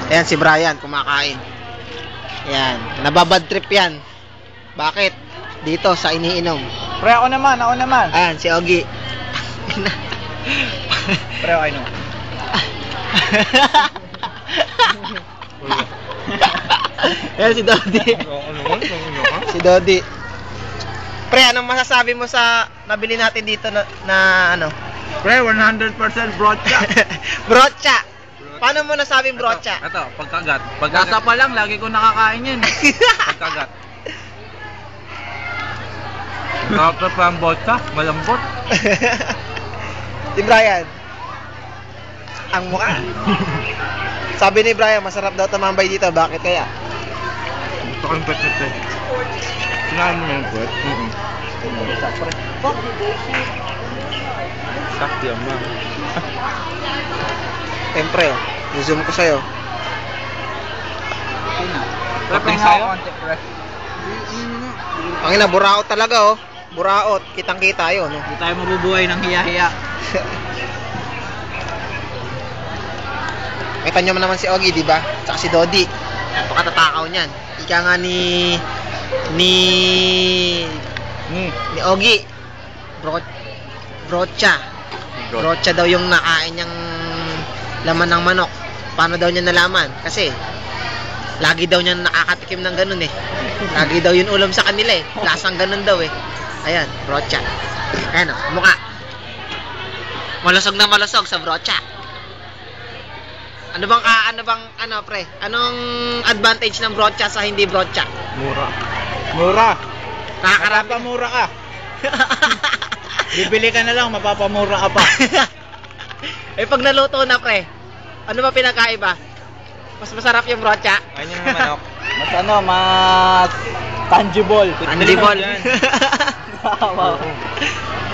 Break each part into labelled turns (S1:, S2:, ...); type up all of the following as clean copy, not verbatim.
S1: Ayan si Brian, kumakain. Ayan, nababad trip yan. Bakit? Dito sa iniinom.
S2: Pre, ako naman.
S1: Ayan, si Ogie.
S2: Pre, okay naman.
S1: Ayan si Dodi. Si Dodi. Pre, anong masasabi mo sa nabili natin dito na ano?
S2: Pre, 100% brocha.
S1: Brocha. Paano mo nasabing brocha?
S2: Ito, pagkagat. Pagkasa pa lang, lagi ko nakakain yan. Pagkagat. Kapag pa ang brocha, malambot.
S1: Si Brian. Ang mukha. Sabi ni Brian, masarap daw tumambay dito. Bakit kaya?
S2: Gusto ko yung pet. Sinahan mo na yung pet? Sakti ang mga.
S1: Siyempre, zoom ko sa'yo.
S2: Tapos sa'yo?
S1: Ang ina, buraot talaga oh. Buraot, kitang-kita yun. No?
S2: Hindi tayo mabubuhay ng hiya-hiya.
S1: Kita nyo naman si Ogie, di ba? Tsaka si Dodi. Napakatatakaw niyan. Ika nga ni Ogie. Brocha. Brocha daw yung nakain niyang laman ng manok. Paano daw niya nalaman? Kasi lagi daw niya nakakatikim ng ganun eh. Lagi daw yun ulam sa kanila eh. Lasang ganun daw eh. Ayan, brocha. Ayan o, mukha. Malusog na malusog sa brocha. Ano pre? Anong advantage ng brocha sa hindi brocha?
S2: Mura.
S1: Nakakarami.
S2: Mapapamura ka. Bibili ka na lang, mapapamura ka pa.
S1: Eh pag naluto na pre, ano ba pinakaiba? Mas masarap yung brocha?
S2: Ayun yung manok. Mas tangible.
S1: Tangible. Wow.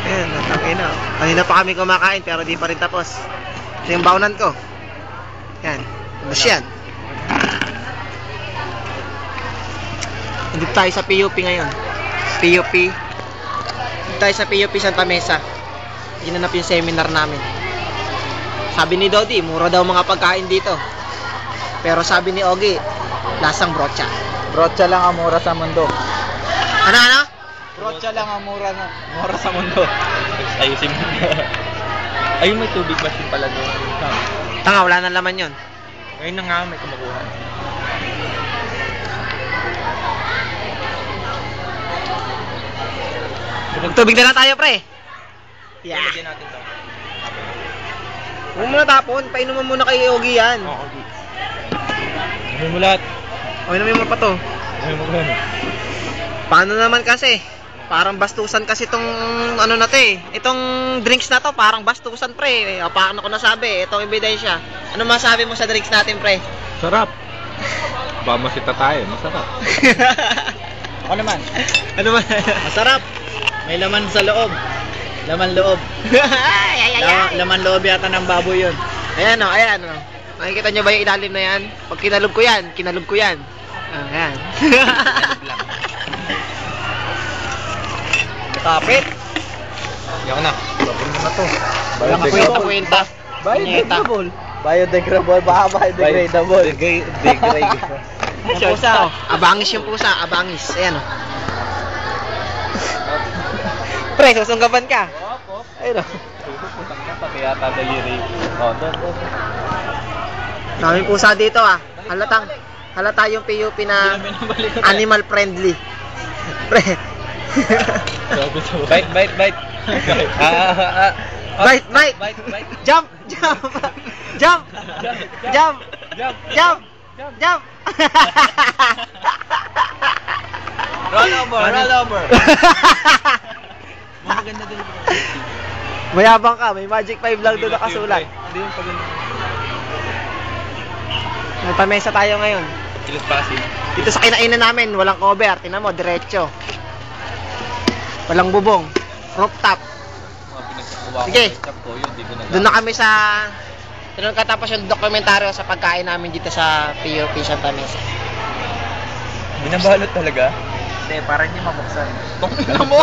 S1: Ayan, natangina. Kanina pa kami kumakain pero di pa rin tapos. Ito yung baunan ko. Yan. Tapos yan. Dito tayo sa PUP ngayon. PUP. Dito tayo sa PUP Santa Mesa. Ginanap yung seminar namin. Sabi ni Dodi, mura daw mga pagkain dito. Pero sabi ni Ogie, lasang brocha.
S2: Brocha lang ang mura sa mundo.
S1: Ano?
S2: Brocha lang ang mura sa mundo. Ayusin mo. Ayun, may tubig machine pala doon.
S1: Tanga, wala na laman yun.
S2: Ngayon na nga may kumukuha.
S1: Tubig na lang tayo, pre. Yeah.
S2: Lagyan natin to.
S1: Huwag mo na tapon. Painuman muna kay Ogie yan.
S2: Oo, Ogie. Inumin mo lahat.
S1: O, inumin mo pa to.
S2: Inumin mo pa.
S1: Paano naman kasi? Parang bastusan kasi itong ano na to eh. Itong drinks na to, parang bastusan pre. Paano ko nasabi? Itong ebidensya. Ano masabi mo sa drinks natin pre?
S2: Sarap. Ba masita tayo, masarap. Ako naman.
S1: Ano man?
S2: Masarap. May laman sa loob. Laman loob. Laman loob yata ng baboy yun.
S1: Ayan o, ayan o. Nakikita nyo ba yung ilalim na yan? Pag kinalog ko yan. Ayan. Kapit.
S2: Yan na. Babon mo na to.
S1: Kwenta.
S2: Biodegradable. Biodegradable. Baka biodegradable. Degradable.
S1: Pusa. Abangis yung pusa. Abangis. Ayan o. Pre, susunggaban ka. Ayun o.
S2: Putang na pati yata daliri.
S1: Daming pusa dito ah. Halata yung PUP na animal friendly. Pre.
S2: Bite.
S1: Bite. Jump.
S2: Roll over. Maganda din.
S1: Mayabang ka, may Magic 5 lang doon nakasulat.
S2: Hindi yung paganda.
S1: Nagpamesa tayo ngayon.
S2: Ilang pasin.
S1: Dito sa kinainan namin, walang cover. Tingnan mo, diretso. Walang bubong. Rooftop. Sige. Doon na kami sa... Doon katapos yung dokumentaryo sa pagkain namin dito sa PUP Santa Mesa.
S2: Binabalot talaga? Hindi, parang hindi mabuksan.
S1: Tingnan mo!